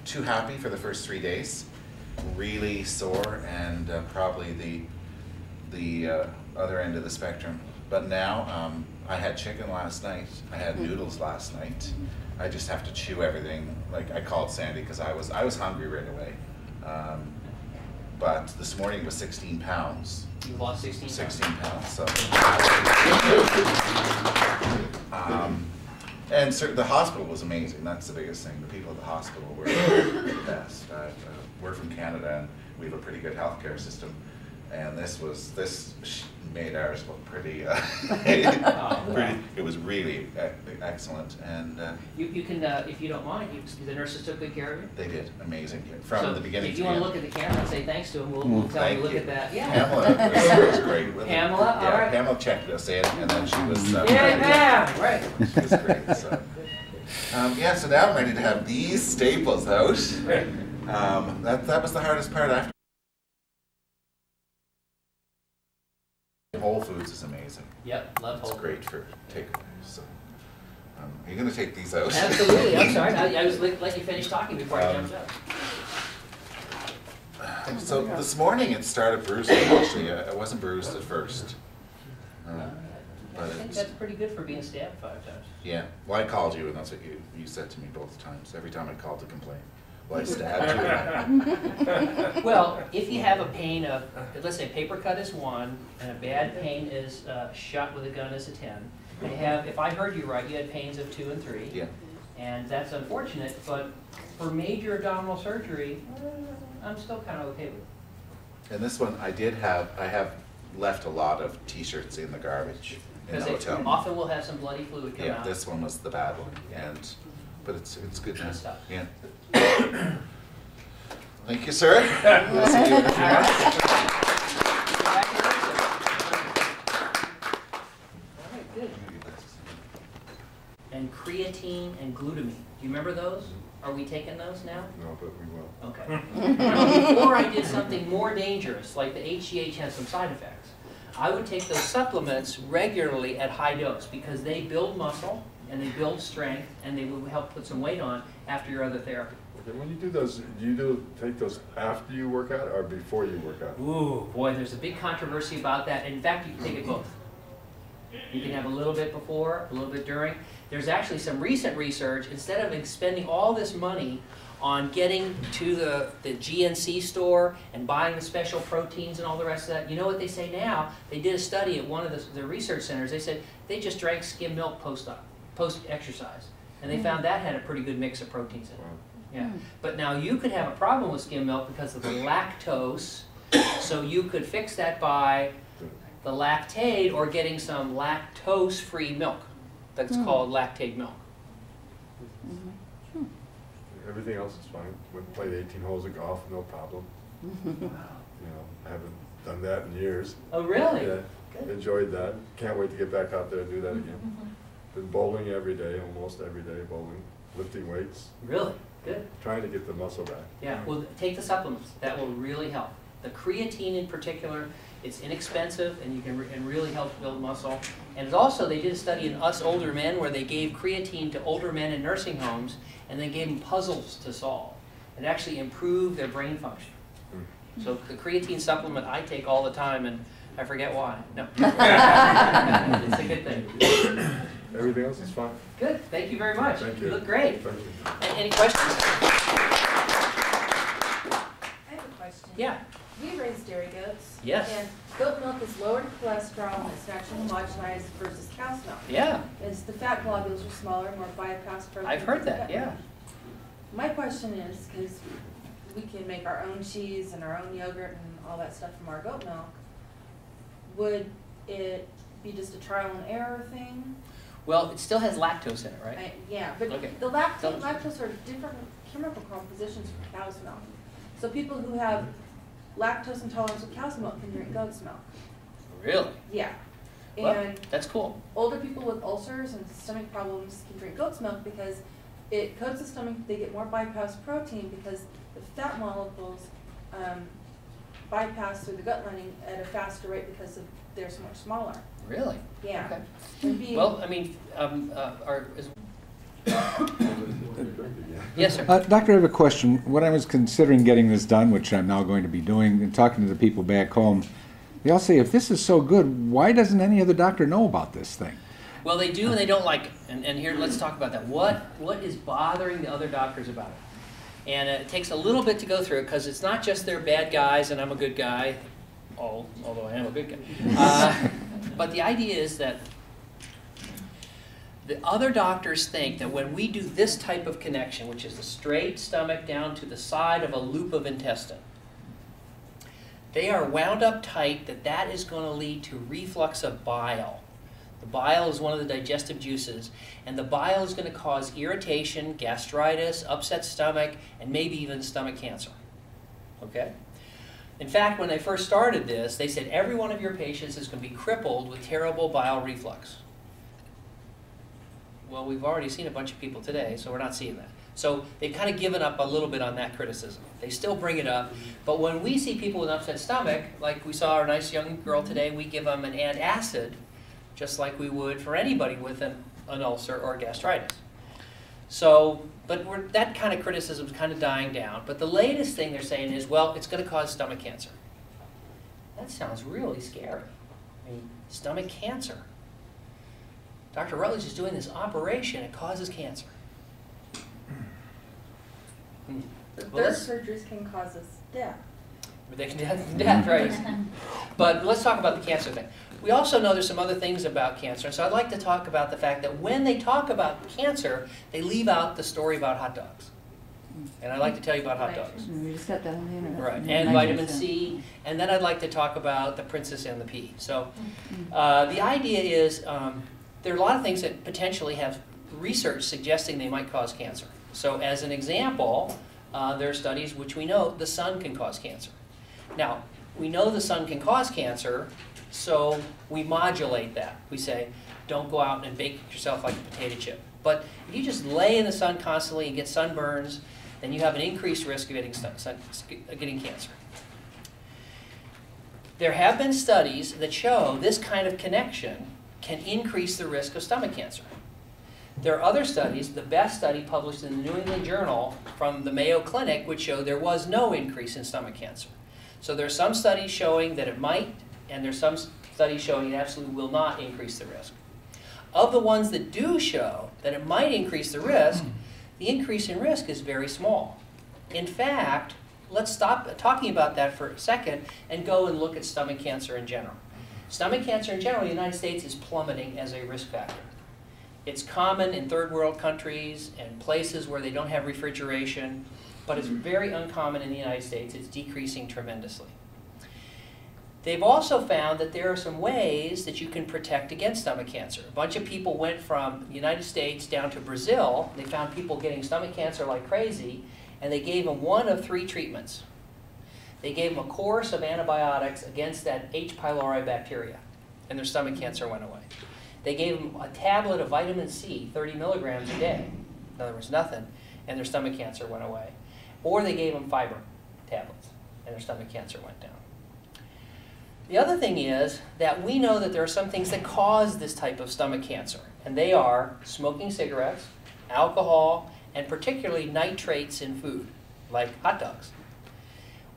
too happy for the first 3 days. Really sore, and probably the other end of the spectrum. But now, I had chicken last night. I had noodles last night. I just have to chew everything. Like, I called Sandy because I was hungry right away. But this morning it was 16 pounds. You've lost 16 pounds. 16 pounds. So. And the hospital was amazing. That's the biggest thing. The people at the hospital were the best. We're from Canada, and we have a pretty good healthcare system. And this made ours look pretty. It was really excellent, and you can, if you don't mind, the nurses took good care of you. they did amazing from the beginning. If you want to look at the camera and say thanks to them, we'll tell you. Look at that. Yeah. Pamela was great with Pamela, it. all right. Pamela checked us in, and then she was. Right. She was great. So. Yeah. So now I'm ready to have these staples out. Right. That was the hardest part after. Whole Foods is amazing. Yep, love Whole It's great for takeaways. So, are you going to take these out? Absolutely. I'm sorry. I was letting you finish talking before I jumped up. So this morning it started bruising. Actually, I wasn't bruised at first. I think that's pretty good for being stabbed 5 times. Yeah. Well, I called you, and that's what you said to me both times. Every time I called to complain. Well, I stabbed you. Well, if you have a pain of, let's say paper cut is 1, and a bad pain is shot with a gun is a 10. If I heard you right, you had pains of 2 and 3. Yeah. And that's unfortunate, but for major abdominal surgery, I'm still kind of okay with it. And this one, I have left a lot of T-shirts in the garbage in the Because hotel. often we'll have some bloody fluid come out. Yeah, this one was the bad one, but it's good now. stuff. Yeah. Thank you, sir. We'll see you in a few months. All right, good. And creatine and glutamine. Do you remember those? Are we taking those now? No, but we will. Okay. Now, before I did something more dangerous, like the HGH has some side effects, I would take those supplements regularly at high dose because they build muscle and they build strength and they will help put some weight on after your other therapy. Okay, when you do those, do you take those after you work out or before you work out? Ooh, boy, there's a big controversy about that. In fact, you can take it both. You can have a little bit before, a little bit during. There's actually some recent research, instead of spending all this money on getting to the GNC store and buying the special proteins and all the rest of that, you know what they say now? They did a study at one of the research centers. They said they just drank skim milk post-exercise. And they found that had a pretty good mix of proteins in it. Wow. Yeah. But now you could have a problem with skim milk because of the lactose, so you could fix that by the lactate or getting some lactose-free milk. That's called lactate milk. Everything else is fine. Went and played 18 holes of golf, no problem. You know, I haven't done that in years. Oh, really? Yeah, Good. enjoyed that. Can't wait to get back out there and do that again. Been bowling every day, almost every day bowling, lifting weights, Really? Good. trying to get the muscle back. Yeah, well, take the supplements. That will really help. The creatine in particular, it's inexpensive and you can really help build muscle. And it also, they did a study in us older men where they gave creatine to older men in nursing homes and they gave them puzzles to solve. It actually improved their brain function. So the creatine supplement I take all the time and I forget why. No. It's a good thing. Everything else is fine. Good. Thank you very much. Thank you. You look great. Thank you. Any questions? I have a question. Yeah. we raise dairy goats. Yes. And goat milk is lower in cholesterol and it's naturally homogenized versus cow's milk. Yeah, Is the fat globules are smaller, more bypass protein. I've heard that, yeah. My question is, because we can make our own cheese and our own yogurt and all that stuff from our goat milk, would it be just a trial and error thing? Well, it still has lactose in it, right? Yeah, but Okay. the lactose are different chemical compositions from cow's milk. So people who have lactose intolerance with cow's milk can drink goat's milk. Really? Yeah. Well, And that's cool. older people with ulcers and stomach problems can drink goat's milk because it coats the stomach, they get more bypass protein because the fat molecules bypass through the gut lining at a faster rate because they're so much smaller. Really? Yeah. Okay. And being, Well, I mean, yes, sir. Doctor, I have a question. When I was considering getting this done, which I'm now going to be doing, and talking to the people back home, they all say, if this is so good, why doesn't any other doctor know about this thing? Well, they do and they don't like it. And here, let's talk about that. What is bothering the other doctors about it? And it takes a little bit to go through it because it's not just they're bad guys and I'm a good guy, although I am a good guy. But the idea is that the other doctors think that when we do this type of connection, which is the straight stomach down to the side of a loop of intestine, they are wound up tight that is going to lead to reflux of bile. The bile is one of the digestive juices, and the bile is going to cause irritation, gastritis, upset stomach, and maybe even stomach cancer. Okay? In fact, when they first started this, they said every one of your patients is going to be crippled with terrible bile reflux. Well, we've already seen a bunch of people today, so we're not seeing that. So they've kind of given up a little bit on that criticism. They still bring it up, but when we see people with an upset stomach, like we saw our nice young girl today, we give them an antacid, just like we would for anybody with an ulcer or gastritis. So, but that kind of criticism is kind of dying down. But the latest thing they're saying is, well, it's going to cause stomach cancer. That sounds really scary. I mean, stomach cancer. Dr. Rutledge is doing this operation, it causes cancer. but Well, their surgeries can cause us death. They can death, right? But let's talk about the cancer thing. We also know there's some other things about cancer, so I'd like to talk about the fact that when they talk about cancer, they leave out the story about hot dogs. And I'd like to tell you about hot dogs. We just got that on the internet. Right, and vitamin C, and then I'd like to talk about the princess and the pea. So the idea is there are a lot of things that potentially have research suggesting they might cause cancer. So as an example, there are studies which we know the sun can cause cancer. Now, we know the sun can cause cancer, so we modulate that. We say, don't go out and bake yourself like a potato chip. But if you just lay in the sun constantly and get sunburns, then you have an increased risk of getting cancer. There have been studies that show this kind of connection can increase the risk of stomach cancer. There are other studies, the best study published in the New England Journal from the Mayo Clinic, which showed there was no increase in stomach cancer. So there are some studies showing that it might, and there's some studies showing it absolutely will not increase the risk. Of the ones that do show that it might increase the risk, the increase in risk is very small. In fact, let's stop talking about that for a second and go and look at stomach cancer in general. Stomach cancer in general in the United States is plummeting as a risk factor. It's common in third world countries and places where they don't have refrigeration, but it's very uncommon in the United States. It's decreasing tremendously. They've also found that there are some ways that you can protect against stomach cancer. A bunch of people went from the United States down to Brazil. They found people getting stomach cancer like crazy, and they gave them one of 3 treatments. They gave them a course of antibiotics against that H. pylori bacteria, and their stomach cancer went away. They gave them a tablet of vitamin C, 30 milligrams a day, in other words, nothing, and their stomach cancer went away. Or they gave them fiber tablets, and their stomach cancer went down. The other thing is that we know that there are some things that cause this type of stomach cancer, and they are smoking cigarettes, alcohol, and particularly nitrates in food, like hot dogs.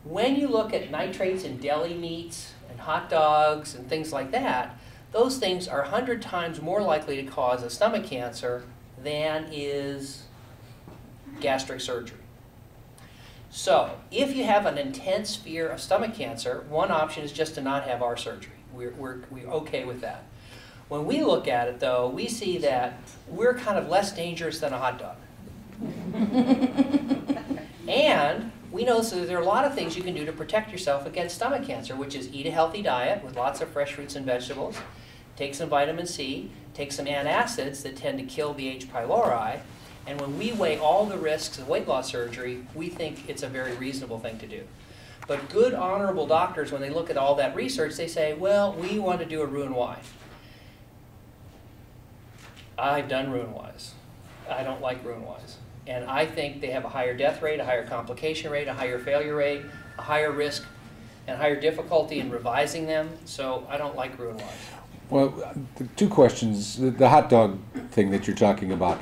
When you look at nitrates in deli meats and hot dogs and things like that, those things are 100 times more likely to cause a stomach cancer than is gastric surgery. So, if you have an intense fear of stomach cancer, one option is just to not have our surgery. We're okay with that. When we look at it, though, we see that we're kind of less dangerous than a hot dog. And we know that there are a lot of things you can do to protect yourself against stomach cancer, which is eat a healthy diet with lots of fresh fruits and vegetables, take some vitamin C, take some antacids that tend to kill the H. pylori, and when we weigh all the risks of weight loss surgery, we think it's a very reasonable thing to do. But good, honorable doctors, when they look at all that research, they say, well, we want to do a Roux-en-Y. I've done Roux-en-Ys. I don't like Roux-en-Ys. And I think they have a higher death rate, a higher complication rate, a higher failure rate, a higher risk, and higher difficulty in revising them. So I don't like Roux-en-Ys. Well, the two questions. The hot dog thing that you're talking about.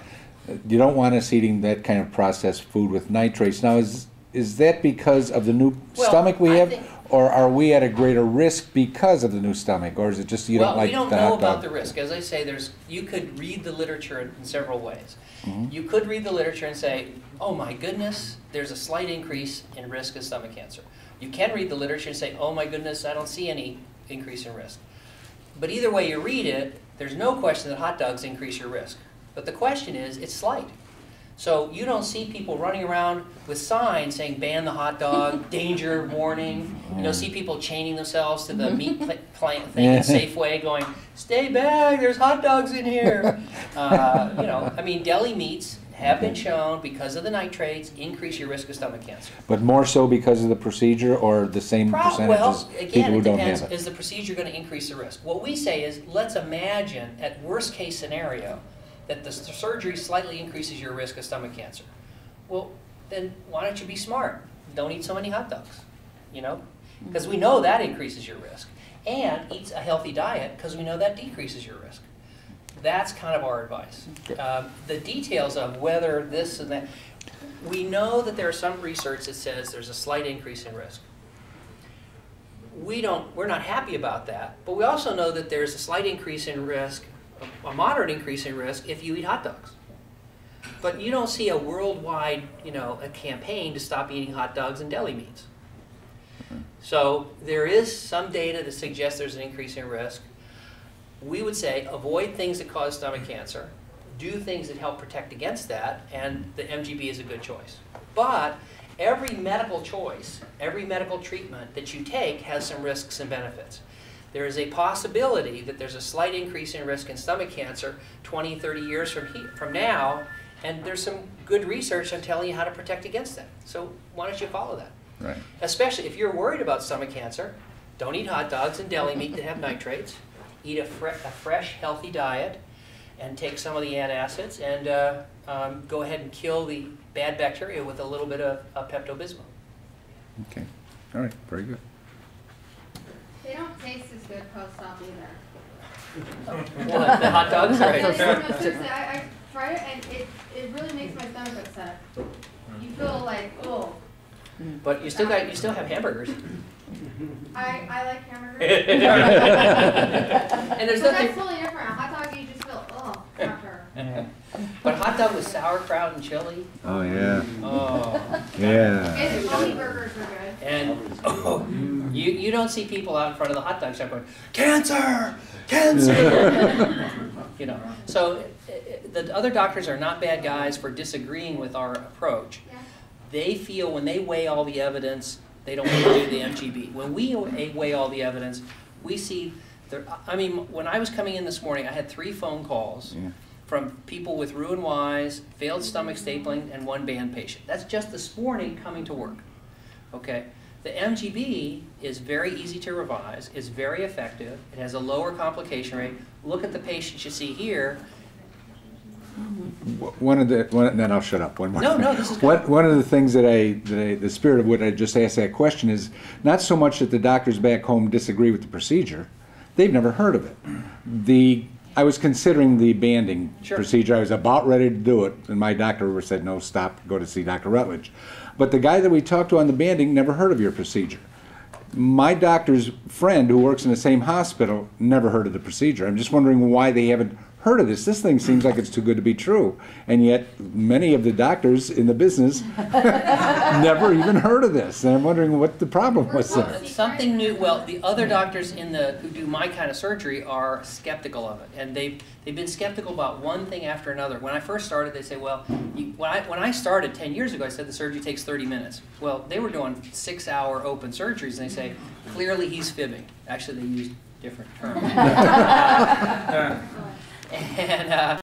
You don't want us eating that kind of processed food with nitrates. Now, is that because of the new stomach we have? Or are we at a greater risk because of the new stomach? Or is it just you don't like the hot dog? Well, we don't know about the risk. As I say, you could read the literature in several ways. Mm-hmm. You could read the literature and say, oh my goodness, there's a slight increase in risk of stomach cancer. You can read the literature and say, oh my goodness, I don't see any increase in risk. But either way you read it, there's no question that hot dogs increase your risk. But the question is, it's slight. So you don't see people running around with signs saying ban the hot dog, danger, warning. You don't see people chaining themselves to the meat plant thing in Safeway going, stay back, there's hot dogs in here. I mean, deli meats have been shown, because of the nitrates, increase your risk of stomach cancer. But more so because of the procedure, or the same percentage as people who don't have it? Well, again, it depends. Is the procedure going to increase the risk? What we say is, let's imagine, at worst case scenario, that the surgery slightly increases your risk of stomach cancer. Well, then why don't you be smart? Don't eat so many hot dogs, because we know that increases your risk. And eat a healthy diet, because we know that decreases your risk. That's kind of our advice. The details of whether this and that, we know that there is some research that says there's a slight increase in risk. We're not happy about that, but we also know that there's a slight increase in risk, a moderate increase in risk if you eat hot dogs. But you don't see a worldwide, a campaign to stop eating hot dogs and deli meats. So there is some data that suggests there's an increase in risk. We would say avoid things that cause stomach cancer, do things that help protect against that, and the MGB is a good choice. But every medical choice, every medical treatment that you take has some risks and benefits. There is a possibility that there's a slight increase in risk in stomach cancer 20, 30 years from now, and there's some good research on telling you how to protect against that. So why don't you follow that? Right. Especially if you're worried about stomach cancer, don't eat hot dogs and deli meat that have nitrates. Eat a fresh, healthy diet, and take some of the antacids, and go ahead and kill the bad bacteria with a little bit of Pepto-Bismol. Okay. All right. Very good. They don't taste as good post-op either. What, the hot dogs? Right. Seriously, I tried it, and it really makes my stomach upset. You feel like, oh. But you still have hamburgers. I like hamburgers. And there's but nothing. That's totally different. A hot dog, you just feel, oh, after. But hot dog with sauerkraut and chili. Oh yeah. Oh. Yeah. And the Tony burgers are good. And you don't see people out in front of the hot dog shop going, cancer, cancer. So the other doctors are not bad guys for disagreeing with our approach. Yeah. They feel when they weigh all the evidence, they don't want to do the MGB. When we weigh all the evidence, we see, when I was coming in this morning, I had 3 phone calls from people with Roux-en-Ys, failed stomach stapling, and 1 band patient. That's just this morning coming to work. Okay? The MGB is very easy to revise, is very effective, it has a lower complication rate. Look at the patients you see here. Then I'll shut up. One more. No, this is good. One of the things that the spirit of what I just asked that question is not so much that the doctors back home disagree with the procedure; they've never heard of it. I was considering the banding procedure. I was about ready to do it, and my doctor said, "No, stop. Go to see Dr. Rutledge." But the guy that we talked to on the banding never heard of your procedure. My doctor's friend, who works in the same hospital, never heard of the procedure. I'm just wondering why they haven't heard of this. This thing seems like it's too good to be true. And yet, many of the doctors in the business never even heard of this. And I'm wondering what the problem was there. It's something new. Well, the other doctors who do my kind of surgery are skeptical of it, and they've been skeptical about one thing after another. When I first started, they say, well, when I started 10 years ago, I said the surgery takes 30 minutes. Well, they were doing 6-hour open surgeries, and they say, clearly he's fibbing. Actually, they used different terms. And